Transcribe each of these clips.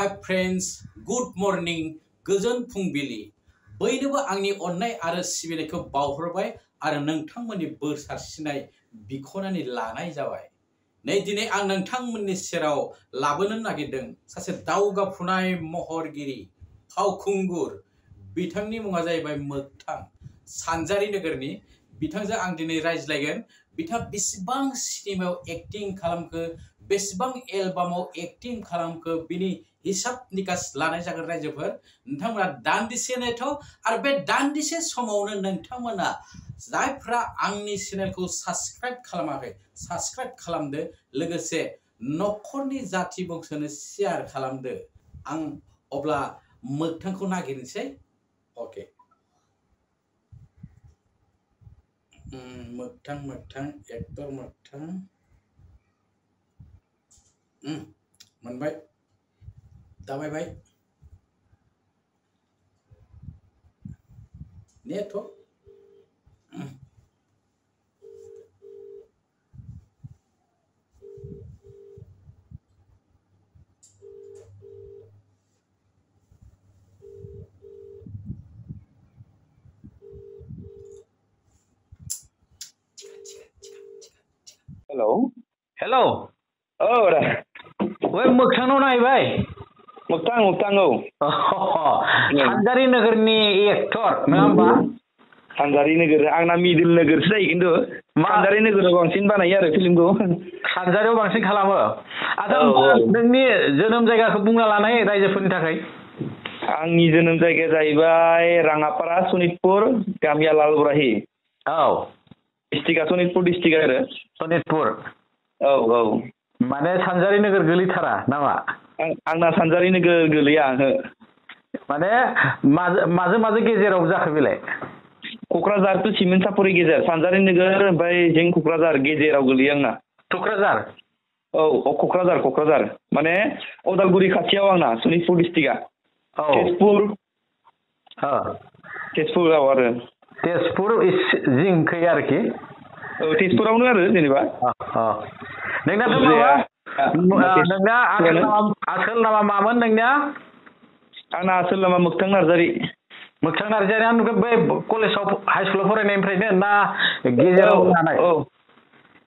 माय friends good morning गोजोन फुंबिलि बयनोबो आंनि अननाय आरो सिबिनायखौ बावहरबाय आरो नोंथांमोननि बोर सारस्रिनाय बिख'नानै लानाय जाबाय। नै दिनै आं नोंथांमोननि सेराव लाबोनो नागिरदों सासे दावगाफुनाय महरगिरि फावखुंगुर बिथांनि मुङा जाहैबाय मोगथां सानजारि नोगोरनि बिथांजों आं दिनै रायज्लायगोन। बिथाङा बेसेबां सिनेमायाव एक्टिं खालामखो बेसेबां एलबामाव एक्टिं खालामखो बिनि हिसाब निकास लानाय जागोन रायजोफोर नोंथांमोना दान्दिसे नेथ' आरो बे दान्दिसे समावनो नोंथांमोना जायफ्रा आंनि चेनेलखौ साबस्क्राइब खालामाखै साबस्क्राइब खालामदो लोगोसे न'खरनि जाथि बंसोनो शेयार खालामदो। आं अब्ला मोगथांखौ नागिरनोसै। अके मोगथां एक्टर मोगथां मोनबाय दाबायबाय नेथ' हेल' औ रा बै मोगथांनाव नायबाय मोगथां औ सानजारि नोगोरनि एक्टर नङा होमबा? सानजारि नोगोर आंना मिडिल नोगोरसो जायो खिन्थु सानजारि नोगोराव बांसिन बानायो आरो फिल्मखौ सानजारियाव बांसिन खालामो। आच्छा नोंनि जोनोम जायगाखौ बुंना लानाय रायजोफोरनि थाखाय। आंनि जोनोम जायगाया जाहैबाय राङापारा सनितपुर गामिया लालबराहि। औ डिस्ट्रिक्टआ सनितपुर डिस्ट्रिक्ट आरो सनितपुर। औ माने सानजारि नोगोर गोलैथारा नामा? आंना सानजारि नोगोर गोलैया ओहो। माने माजो गेजेराव जाखो बेलाय? क'क्राझार टु सिमेन्ट-सापरि गेजेर सानजारि नोगोर ओमफ्राय जों क'क्राझार गेजेराव गोलैयो आंना। क'क्राझार? औ क'क्राझार माने अदालगुरि खाथियाव आंना सनितपुर डिस्ट्रिक्टआ। औ तेजपुराव आरो तेजपुर जिंखै आरोखि। औ तेजपुरावनो आरो जेनेबा। नोंनाथ' नोंना आसोल नामा मामोन नोंनिया? आंना आसोल नामा मोगथां नार्जारि। मोगथां नार्जारिया बै कलेजाव हाइ स्कुलाव फरायनायनिफ्रायनो ना गेजेराव लानाय? औ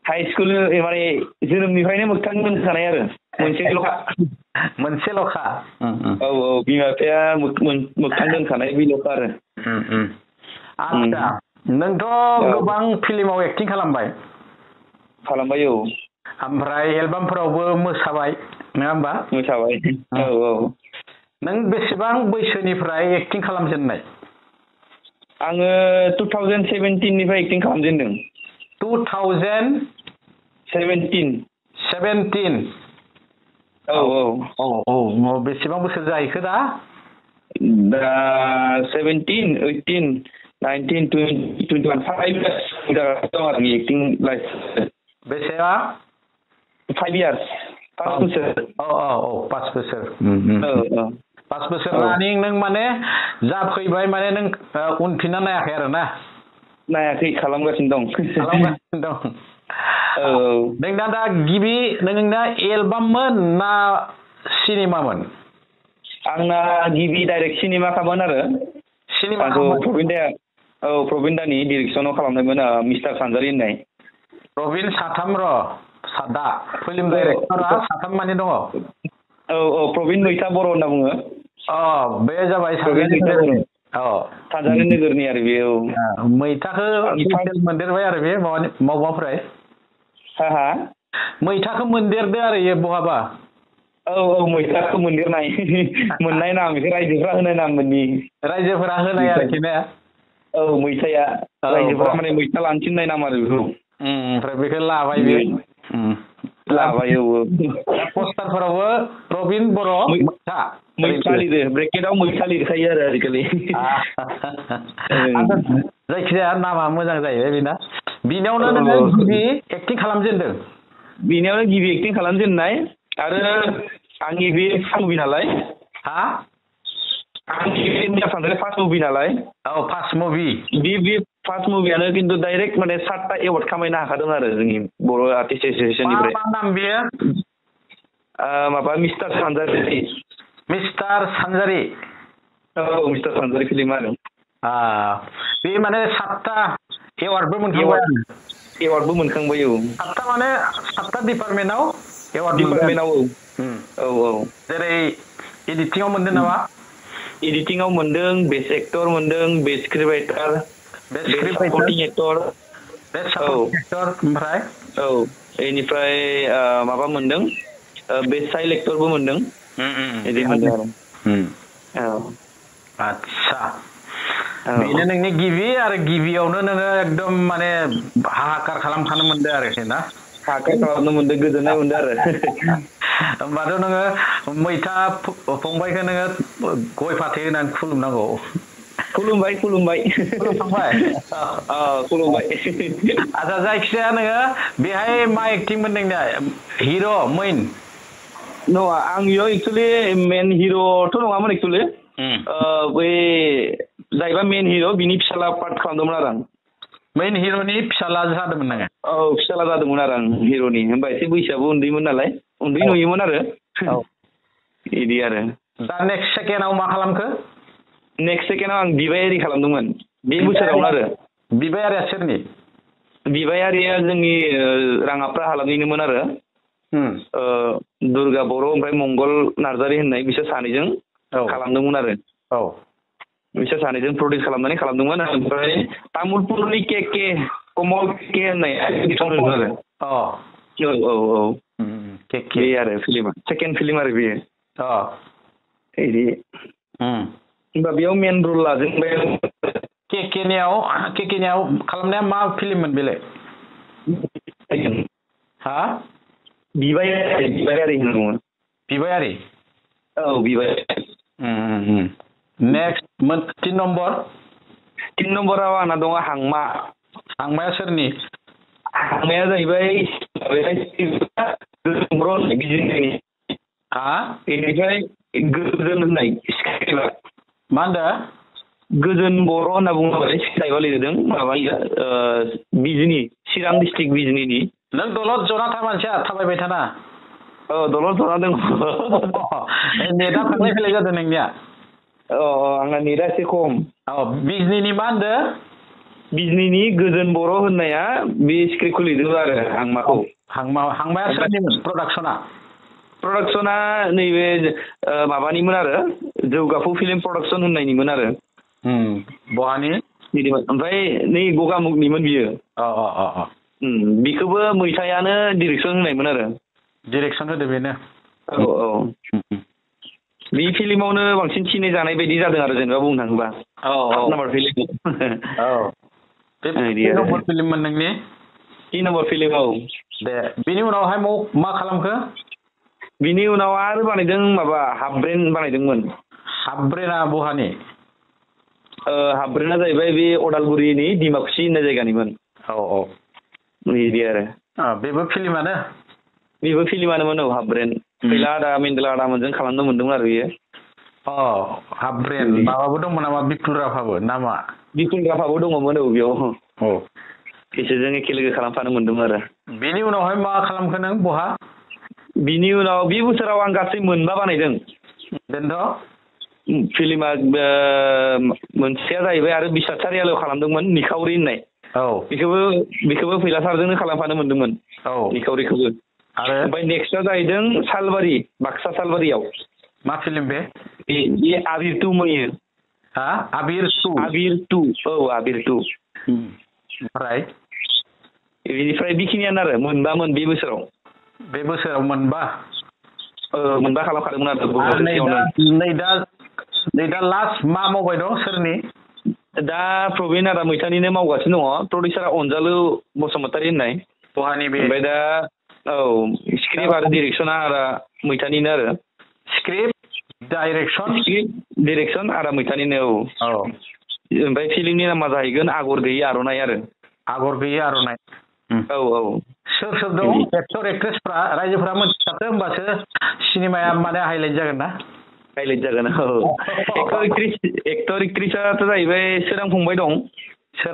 हाइ स्कुल माने जोनोमनिफ्रायनो मोगथां दोनखानाय आरो मोनसेल'खा। औ बिमा बिफाया मोगथां दोनखानाय बेल'खा आरो। आच्छा नोंथ' गोबां फिल्माव एक्टिं खालामबाय औ। ओमफ्राय एलबामफोरावबो मोसाबाय नङा होमबा? मोसाबाय औ। नों बेसेबां बैसोनिफ्राय एक्टिं खालामजेननाय? आङो 2017 एक्टिं खालामजेनदों। 2017? औ। बेसेबां बोसोर जाहैखो दा? दा 17, 18, 19, 20, 21 5 इयार्स दं आरो आंनि एक्टिं लाइफ। बेसेबा? 5 इयार्स 5 बोसोर। 5 बोसोर। 5 बोसोर रानिं नों माने जाफैबाय माने नों उनफिनना नायाखै आरो ना? नायाखै खालामगासिनो दं। नोंना दा गिबि नोंना एलबाममोन ना सिनेमामोन? आंना गिबि डाइरेक्ट सिनेमाखामोन आरो। प्रबिन दानि डिरेक्सनाव खालामनायमोन मिस्टार सानजारि होननाय। प्रबिन साथाम दा फिल्म डाइरेक्टरा साथाम माने दङ? औ प्रबिन मैथा बर' होनना बुङो। बे जाबाय सानजारि नोगोरनि। सानजारि नोगोरनि आरो बे। मैथाखौ मोनदेरबाय आरो बे मावबाफ्राय? हा? मैथाखौ मोनदेरदो आरो इयो बहाबा? औ मैथाखौ मोनदेरनाय मोननाय नाम बेखौ रायजोफ्रा होनाय नाम मोननि। रायजोफोरा होनाय आरोखि ने? औ मैथाया रायजोफ्रा माने मैथा लानो थिननाय नाम आरो बेखौ। ओमफ्राय बेखौ लाबाय बे। लाबाय औ। पस्टारफोरावबो प्रबिन बर' मैथा लिरो ब्रेकेटाव मैथा लिरखायो आरो आजिखालि। जायखिजाया नामा मोजां जायो बेना। बिनियावनो नोङो गिबि एक्टिं खालामजेनदों? बिनियावनो गिबि एक्टिं खालामजेननाय आरो आंनि बे फार्स्ट मुभि नालाय। हा? आंनि फार्स्ट मुभि नालाय। औ फार्स्ट मुभि। बे फार्स्ट मुभियानो खिन्थु डाइरेक्ट माने 7टा एवार्ड खामायनो हाखादों आरो जोंनि बर' आर्टिस्ट एस'सियेसननिफ्राय। मा नाम बेयो? माबा मिस्टार सानजारि। मिस्टार सानजारि औ मिस्टार सानजारि फिल्म आरो बे माने 7टा एवार्डबो मोनखांबाय एवार्डबो मोनखांबाय औ 7टा माने 7टा डिपार्टमेन्टआव एवार्ड डिपार्टमेन्टआव औ जेरै एडिटिंआव मोनदों नामा एडिटिंआव मोनदों बेस्ट एक्टर मोनदों बेस्ट स्क्रिप्ट राइटार बेस्ट सापर्टिं एक्टर ओमफ्राय औ बेनिफ्राय माबा मोनदों बेस्ट चाइल्ड एक्टरबो मोनदों बिदि मोनदों आरो आच्छा बेनो नोंनि गिबि आरो गिबियावनो नोङो एकदम माने हाहाकार खालामखानो मोनदों आरोखि ना हाहाकार खालामनो मोनदों गोजोननाय मोनदों आरो होमबाथ' नोङो मैथा फंबायखौ नोङो गय फाथै होनानै खुलुमनांगौ खुलुमबाय खुलुमबाय आच्छा जायखिजाया नोङो बेहाय मा एक्टिं मोनदों हिर' मेइन नङा आं बेयाव एक्सुवेलि मेन हिर'थ' नङामोन एक्सुवेलि बै जायबा मेन हिर' बिनि फिसाला पार्ट खालामदोंमोन आरो आं मेइन हिर'नि फिसाला जादोंमोन नोङो औ फिसाला जादोंमोन आरो आं हिर'नि होमबा एसे बैसोआबो उन्दैमोन नालाय उन्दै नुयोमोन आरो बिदि आरो दा नेक्स्ट सेकेन्डआव मा खालामखो नेक्स्ट सेकेन्डआव आं बिबायारि खालामदोंमोन बे बोसोरावनो आरो बिबायारिया सोरनि बिबायारिया जोंनि राङाफ्रा हालामनिनोमोन आरो दुर्गा बर' ओमफ्राय मंगल नार्जारि होननाय बिसोर सानैजों खालामदोंमोन आरो बिसोर सानैजों प्रडिउस खालामनानै खालामदोंमोन ओमफ्राय तामुलपुरनि के कमल के होननाय आरो औ बे आरो फिल्मा सेकेन्ड फिल्म आरो बेयो बिदि होमबा बेयाव मेन रल लाजोबबाय केकेनियाव खालामनाया मा फिल्ममोन बेलाय हा बिबायारि होनदोंमोन बिबायारि औ बिबायारि नेक्स्ट 3 नम्बराव आंना दङ हांमाया सोरनि हांमाया जाहैबाय बेनिफ्राय गोजोन होननाय मा होनदों गोजोन बर' होनना बुङोबाथाय सिनायबा लिरदों माबायो बिजनि चिरां डिस्ट्रिक्ट बिजनिनि नों दलद जना था मानसिया थाबायबाय थाना दलद जना दङ नेटआ थांलाय फैलाय जादों नोंनिया आंना नेटआ एसे खम बिजनिनि मा होनदों बिजनिनि गोजोन बर' होननाया बे स्क्रिप्टखौ लिरदों आरो हांमाया सोरनिमोन प्रडाक्सना नैबे माबानिमोन आरो जौगाफु फिल्म प्रडाक्सन होननायनिमोन आरो बहानि ओमफ्राय नै गगामुगनिमोन बियो बिखौबो मैथायानो डिरेक्सन होनायमोन आरो डिरेक्सन होदो बेनो बे फिल्मावनो बांसिन सिनाय जानाय बायदि जादों आरो जेनेबा बुंनो थाङोबा नाम्बार फिल्ममोन नोंनि 3 नम्बर फिल्म दे बिनि उनावहाय मा खालामखो बिनि उनाव आरो बानायदों माबा हाफ ब्रेन बानायदोंमोन हाफ ब्रेना बहानि हाफ ब्रेना जाहैबाय बे अदालगुरिनि डिमाकुसि होननाय जायगानिमोन बिदि आरो बेबो फिल्मानोमोन हाफ ब्रेन फैला आदा मेन्देला आदामोनजों खालामनो मोनदोंमोन आरो बियो हाफ ब्रेन माबाबो दंमोन नामा बिपुल राभाबो नामा बिपुल राभाबो दङमोन बेयाव बिसोरजों एखे लोगो खालामफानो मोनदोंमोन आरो बेनि उनावहाय मा खालामखो नों बहा बिनि उनाव बे बोसोराव आं गासै 9 बानायदों बेनोथ' फिल्मा मोनसेया जाहैबाय आरो बिसाचारियालाव खालामदोंमोन निखावरि होननाय बेखौबो फैलासारजोंनो खालामफानो मोनदोंमोन निखावरिखौबो आरो ओमफ्राय नेक्स्टआ जाहैदों सालबारि बाक्सा सालबारियाव मा फिल्म बे आबिर 2 मैयो आबिर 2 आबिर 2 ओमफ्राय बेनिफ्राय बेखिनियानो आरो 9मोन बे बोसोराव 9 खालामखादोंमोन आरो नै दा लास्ट मा मावबाय दं सोरनि दा प्रबिन आदा मैथानिनो मावगासिनो दङ प्रडिउसारा अनजालु बसुमतारी होननाय बहानि बे ओमफ्राय दा स्क्रिप्ट आरो डिरेक्सना आदा मैथानिनो आरो स्क्रिप्ट डिरेक्सन आदा मैथानिनो ओमफ्राय फिल्मनि नामा जाहैगोन आगर गैयि आर'नाइ आरो आगर गैयि आर'नाइ सोर दं एक्टर एक्ट्रेसफ्रा रायजोफ्रा मोनथिखाथों होमबासो सिनेमाया माने हाइलाइट जागोन ना हाइलाइट जागोन एक्टर एक्ट्रेसाथ' जाहैबाय सोरां फंबाय दं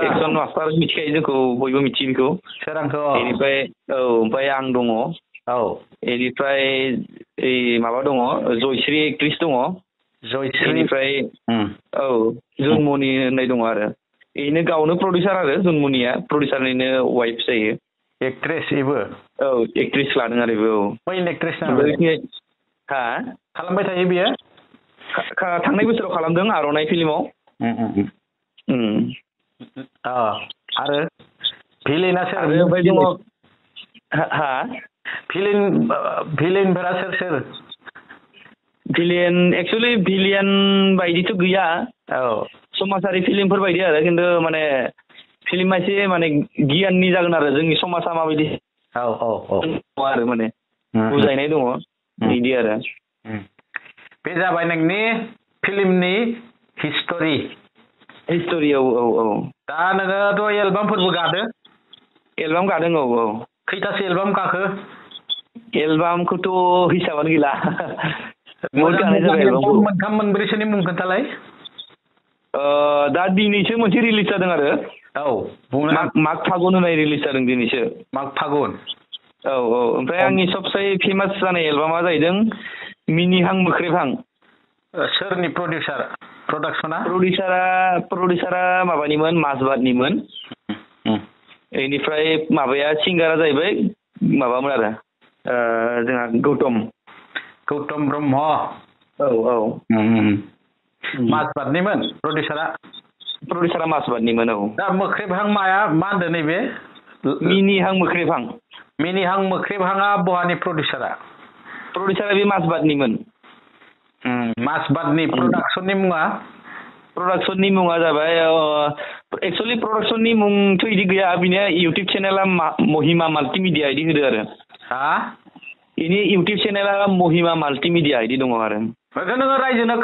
एक्सन मास्टार मिथिखायो जोंखौ बयबो मिथियो बेखौ सोरांखौ बेनिफ्राय ओमफ्राय आं दङ बेनिफ्राय माबा दङ जयश्री एक्ट्रिस दङ बेनिफ्राय जुनमनि होननाय दङ आरो बेनो गावनो प्रडिउसार आरो जुनमनिया प्रडिउसारनिनो वाइफ जायो एक्ट्रेस इबो एक्ट्रिस लादों आरो बेबो मेइन एक्ट्रेस हा खालामबाय थायो बियो थांनाय बोसोराव खालामदों आर'नाइ फिल्माव आरो भिलेना सोर ओमफ्राय दङ हा भिलेनफोरा सोर भिलियन एक्सुवेलि भिलियन बायदिथ' गैया समाजारि फिल्मफोर बायदि आरो खिन्थु माने फिल्मा एसे माने गियाननि जागोन आरो जोंनि समाजा माबायदि आरो माने बुजायनाय दङ बिदि आरो बे जाबाय नोंनि फिल्मनि हिस्ट'रि दा नोङोथ' एलबामफोरबो गादो एलबाम गादों खैथासो एलबाम गाखो एलबामखौथ' हिसाबानो गैला मोनथाम मोनब्रैसोनि मुं खोन्थालाय दा दिनैसो मोनसे रिलिज जादों आरो माग फागुन होननाय रिलिज जादों दिनैसो माग फागुन ओमफ्राय आंनि सबसे फेमास जानाय एलबामा जाहैदों मिनिहां मोख्रेबहां सोरनि प्रडिउसारा माबानिमोन माजबादनिमोन बेनिफ्राय माबाया सिंगारा जाहैबाय माबामोन आरो जोंहा गौतम ब्रह्म माजबादनिमोन प्रडिउसारा माजबादनिमोन दा मोख्रेबहां मा होनदों नैबे मिनिहां मोख्रेबहाङा बहानि प्रडिउसारा बे माजबादनिमोन माजबादनि प्रडाक्सननि मुङा जाबाय एक्सुवेलि प्रडाक्सननि मुंथ' बिदि गैया बिनिया इउटुब चेनेला महिमा माल्टिमिडिया बिदि होदो आरो बेनि इउटुब चेनेला महिमा माल्टिमिडिया बिदि दङ आरो बेखौ नोङो रायजोनो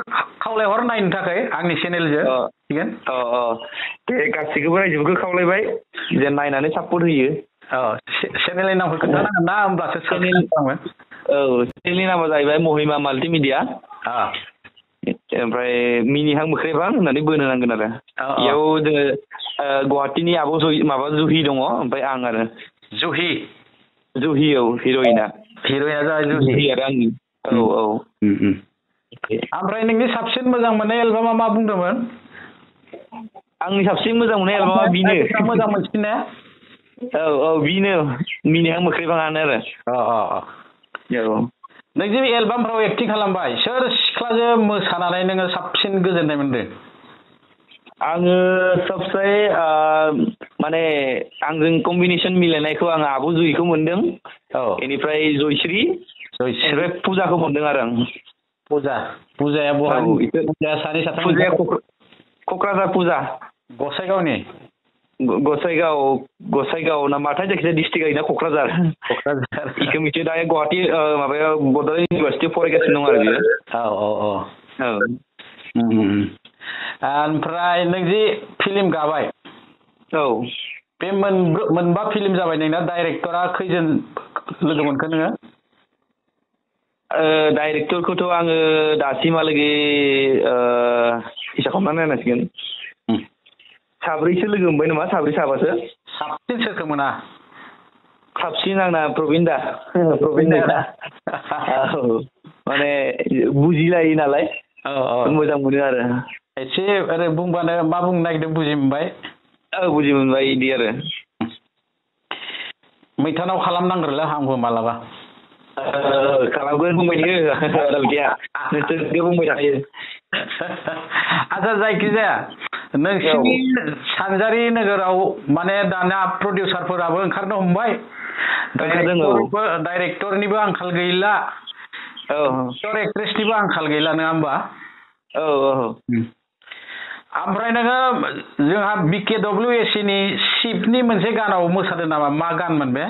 खावलायहर नायनो थाखाय आंनि चेनेलजों दे गासैखौबो रायजोफोरखौ खावलायबाय जे नायनानै सापर्ट होयो चेनेलनि नामखौ खोन्थानांगोन ना होमब्लासो चेनेलनि नामा जाहैबाय महिमा माल्टिमिडिया ओमफ्राय मिनिहां मोख्रेबहां होननानै बोनो नांगोन आरो बेयाव जोङो गुवाहाटीनि आब' जुहि दङ ओमफ्राय आं आरो जुहि हिर'इना जाबाय जुहि आरो आंनि ओमफ्राय नोंनि साबसिन मोजां मोननाय एलबामा मा बुंदोंमोन आंनि साबसिन मोजां मोननाय एलबामा बिनो मोजां मोनसिननाया बिनो मिनिहां मोख्रेबहाङानो आरो नों जे एलबामफ्राव एक्टिं खालामबाय सोर सिख्लाजों मोसानानै नोङो साबसिन गोजोननाय मोनदों आङो सबसे माने आंजों कम्बिनेसन मिलायनायखौ आङो आब' जुहिखौ मोनदों बेनिफ्राय जयश्री फुजाखौ मोनदों आरो आं फुजाया बहा सानै साथाम फुजाया क'क्राझार फुजा गसाइगाव ना माथाय जायखिजाया डिस्ट्रिक्ट ना क'क्राझार बेखौ मिथियो दा गुवाहाटी माबायाव बड'लेण्ड इउनिभार्सिटियाव फरायगासिनो दं आरो बियो ओमफ्राय नों जि फिल्म गाबाय बे मोनबा फिल्म जाबाय नोंना डाइरेक्टरा खैजोन लोगो मोनखो नोङो डाइरेक्टरखौथ' आङो दासिमहालागै हिसाब खालामनानै नायनांसिगोन साब्रैसो लोगो मोनबाय नामा साबासो साबसिन सोरखौ मोना साबसिन आंना प्रबिन दा माने बुजिलायो नालाय मोजां मोनो आरो एसे ओरै बुंबानो मा बुंनो नागिरदों बुजि मोनबाय बुजि मोनबाय बिदि आरो मैथानाव खालामनांगोनलै आंबो मालाबा खालामगोन बुंबाय थायो गैया नोंसोर बुंबाय थायो आच्छा जायखिजाया नोंसिनि सानजारि नोगोराव माने दाना प्रडिउसारफोराबो ओंखारनो हमबाय डाइरेक्टरनिबो आंखाल गैला एक्ट्रेसनिबो आंखाल गैला नङा होमबा ओमफ्राय नोङो जोंहा BKWAC नि शिबनि मोनसे गानाव मोसादों नामा मा गानमोन बे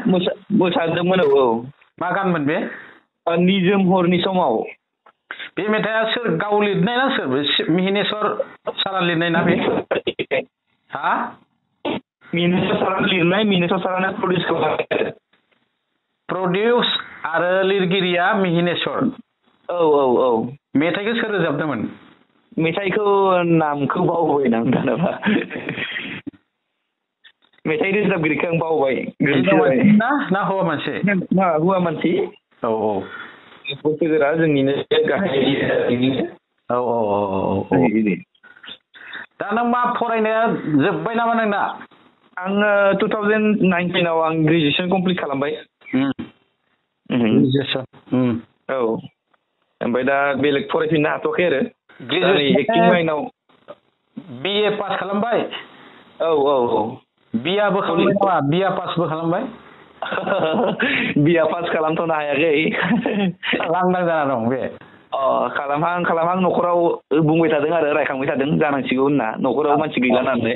मोसादोंमोन मा गानमोन बे निजोम हरनि समाव बे मेथाइआ सोर गाव लिरनाय ना सोर मिहिनेश्वर सारा लिरनाय ना बे मिहिनेश्वर सारा लिरनाय मिहिनेश्वर सारानो प्रडिउस आरो लिरगिरिया मिहिनेश्वर मेथाइखौ सोर रोजाबदोंमोन मेथाइखौ नामखौ बावबाय आं दानाबा मेथाइ रोजाबगिरिखौ आं बावबाय ना हौवा मानसि हौवा मानसि औ बैसोगोरा जोंनिनो गाहाय औ दा नों मा फरायनाया जोब्बाय नामा नोंना आङो 2019 आव आं ग्रेजुवेसन कमप्लिट खालामबाय ग्रेजुवेसन औ ओमफ्राय दा बेलेग फरायफिननो हाथ'वाखै आरो एक्टिं लाइनाव बिए पास खालामबाय औ बियाबो खालामबाय नामा बिया पासबो खालामबाय बिया पास खालामथ'नो हायाखै लांदां जाना दं बे खालामहां न'खराव बुंबाय थादों आरो रायखांबाय थादों जानांसिगौ होनना न'खराव मानसि गैला नालाय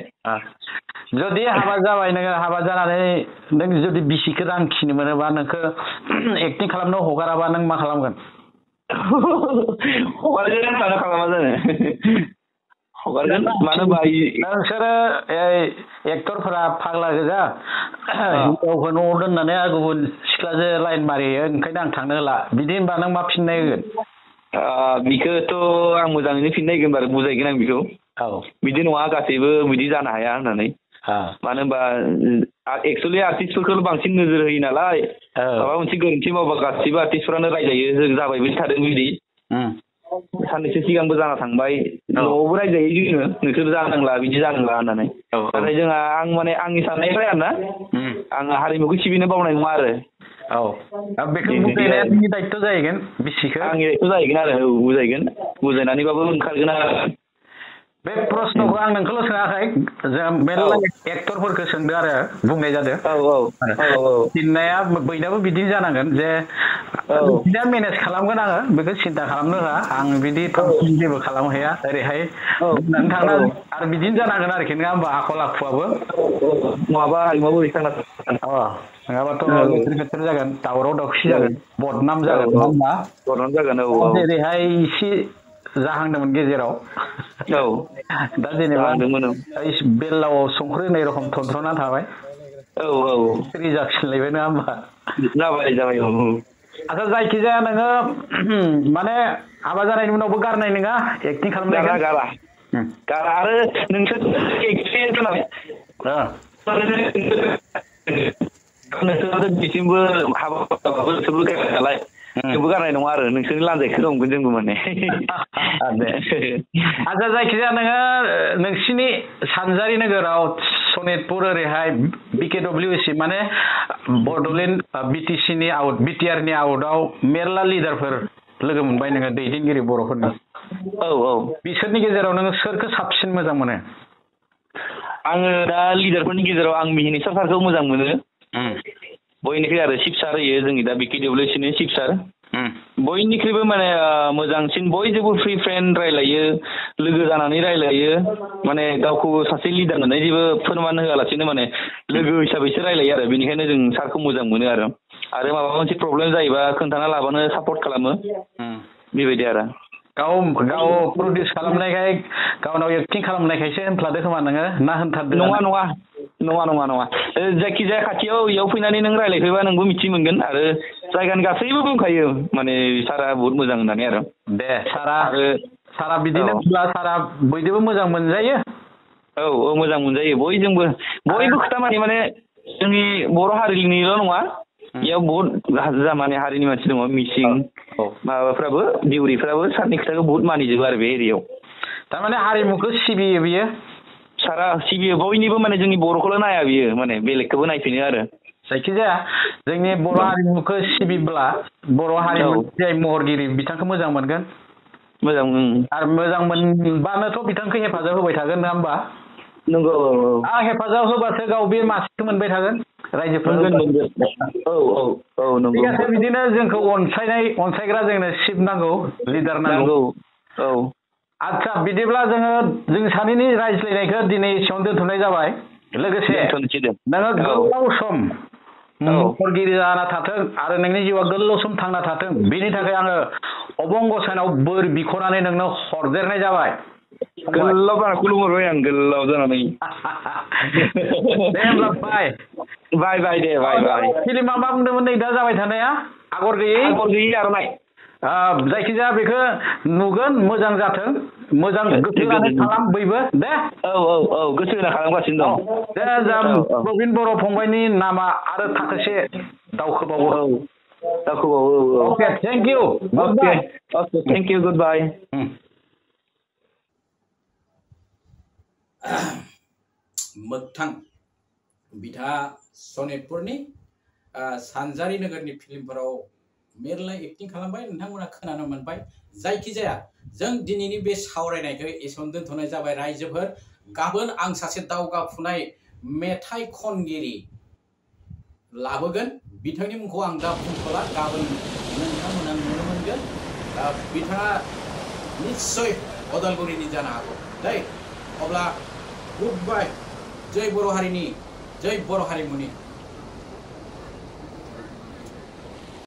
जुदि हाबा जाबाय नोङो हाबा जानानै नों जुदि बिसिखौ रांखिनो मोनोबा नोंखौ एक्टिं खालामनो हगाराबा नों मा खालामगोन हगारगोन मानो खालामा जानो हगारगोन मानो होनबा नोंसोरो एक्टरफोरा फाग्ला गोजा हिनजावखौ न'आव दोननानै गुबुन सिख्लाजों लाइन मारियो ओंखायनो आं थांनो होला बिदि होनबा नों मा फिननाय होगोन बिखौथ' आं मोजाङैनो फिननाय होगोन आरो बुजायगोन आं बिखौ बिदि नङा गासैबो बिदि जानो हाया होननानै मानो होनबा एक्सुवेलि आर्टिस्टफोरखौ बांसिन नोजोर होयो नालाय माबा मोनसे गोरोन्थि मावबा गासैबो आर्टिस्टफोरानो रायजायो जों जाबायबो थादों बिदि साननैसो सिगांबो जाना थांबाय न'आवबो रायजायो जोङो नोंसोर जानांला बिदि जानांला होननानै नाथाय जोंहा आंनि साननायनिफ्राय आरोना आङो हारिमुखौ सिबिनो बावनाय नङा आरो बेखौ बुजायनाया नोंनि दायित्व जाहैगोन बिसिखौ आंनि दायित्व जाहैगोन आरो बुजायगोन बुजायनानैबाबो ओंखारगोन आरो बे प्रश्नखौ आं नोंखौल' सोङाखै जों मेरला एक्टरफोरखौ सोंदों आरो बुंनाय जादों फिननाया बयनाबो बिदिनो जानांगोन जे बिदिनो मेनेज खालामगोन आङो बेखौ सिन्था खालामनो होआ आं बिदि जेबो खालामहैया ओरैहाय बुंनानै थांना आरो बिदिनो जानांगोन आरोखि नङा होमबा आखल आखुआबो नङाबा हारिमुआबो नङाबाथ' लेथेर फेथेर जागोन दावराव दावसि जागोन बदनाम जागोन नङा होमबा बदनाम जागोन जेरैहाय इसे जाहांदोंमोन गेजेराव दा जेनेबा बेलाव संख्रि होनाय रखम थनथ्र'ना थाबाय रिजाफिनलायबाय नङा होमबा जाबाय आच्छा जायखिजाया नोङो माने हाबा जानायनि उनावबो गारनाय नङा एक्टिं खालामनाय गारा आरो नोंसोर एक्सपिरियेन्स नोंसोर बिसिमबो हाबाबो नोंसोरबो गारबाय नालाय जोंबो गारनाय नङा आरो नोंसोरनि लान्जायखौ दंगोन जोंबो माने आच्छा जायखिजाया नोङो नोंसिनि सानजारि नोगोराव सनितपुर ओरैहाय BKWC माने बड'लेण्ड BTCनि BTRनि आउटआव मेरला लिडारफोर लोगो मोनबाय नोङो दैदेनगिरि बर'फोरनि बिसोरनि गेजेराव नोङो सोरखौ साबसिन मोजां मोनो आङो दा लिडारफोरनि गेजेराव आं मिहिनेश्वर सारखौ मोजां मोनो बयनिख्रुइ आरो चिफ सार होयो जोंनि दा BKWCनि चिफ सार बयनिख्रुइबो माने मोजांसिन बयजोंबो फ्रि फ्रेन्ड रायलायो लोगो जानानै रायलायो माने गावखौ सासे लिडार होननानै जेबो फोरमान होआलासिनो माने लोगो हिसाबैसो रायलायो आरो बेनिखायनो जों सारखौ मोजां मोनो आरो माबा मोनसे प्रब्लेम जायोबा खोन्थाना लाबानो सापर्ट खालामो बेबायदि आरो गाव प्रडिउस खालामनायखाय गावनाव एक्टिं खालामनायखायसो होनफ्लादो खोमा नोङो ना होनथारदो नङा जायखिजाया खाथियाव इयाव फैनानै नों रायलायफैबा नोंबो मिथि मोनगोन आरो जायगानि गासैबो बुंखायो माने सारा बहुत मोजां होननानै आरो दे सारा बिदिनो सारा बयजोंबो मोजां मोनजायो औ मोजां मोनजायो बयबो खोथा माने जोंनि बर' हारिनिल' नङा इयाव बहुत माने हारिनि मानसि दङ मिसिं माबाफ्राबो दिउरिफ्राबो सारनि खोथाखौ बहुत मानिजोबो आरो बे एरियायाव थारमाने हारिमुखौ सिबियो बियो सारा सिबियो बयनिबो माने जोंनि बर'खौल' नाया बियो माने बेलेगखौबो नायफिनो आरो जायखिजाया जोंनि बर' हारिमुखौ सिबिब्ला बर' हारिमुनि जाय महरगिरि बिथांखौ मोजां मोनगोन आरो मोजां मोनबानोथ' बिथांखौ हेफाजाब होबाय थागोन नङा होमबा नंगौ आं हेफाजाब होबासो गाव बे मासिखौ मोनबाय थागोन रायजोफोर नंगौ बिदिनो जोंखौ अनसायग्रा जोंनो चिफ नांगौ लिडार नांगौ आच्छा बिदिब्ला जों सानैनि रायज्लायनायखौ दिनै एसेयावनो दोनथ'नाय जाबाय लोगोसे नोङो गोलाव सम महरगिरि जाना थाथों आरो नोंनि जिउआ गोलाव सम थांना थाथों बेनि थाखाय आङो अबं गसाइनाव बोर बिख'नानै नोंनो हरदेरनाय जाबाय गोलाव जाना खुलुमहरबाय आं गोलाव जानानै दे होमब्ला बाय दे बाय फिल्मा मा बुंदोंमोन नै दा जाबाय थानाया आगर गैयै आर'नाइ जायखिजाया बेखौ नुगोन मोजां जाथों मोजां गोसो होनानै खालाम बयबो दे औ गोसो होना खालामगासिनो दे जा प्रबिन बर' फंबायनि नामा आरो थाखोसे दावखोबावो okay thank you okay thank you good bye मोगथां बिथा सनितपुरनि सानजारि नोगोरनि फिल्मफोराव मेरला एक्टिं खालामबाय नोंथांमोना खोनानो मोनबाय जायखिजाया जों दिनैनि बे सावरायनायखौ एसेयावनो दोनथ'नाय जाबाय रायजोफोर गाबोन आं सासे दावगाफुनाय मेथाइ खनगिरि लाबोगोन बिथांनि मुंखौ आं दा बुंथ'ला गाबोन नोंथांमोना नुनो मोनगोन बिथाङा निश्चय अदालगुरिनि जानो हागौ दै अब्ला गुड बाय जय बर' हारिनि जय बर' हारिमुनि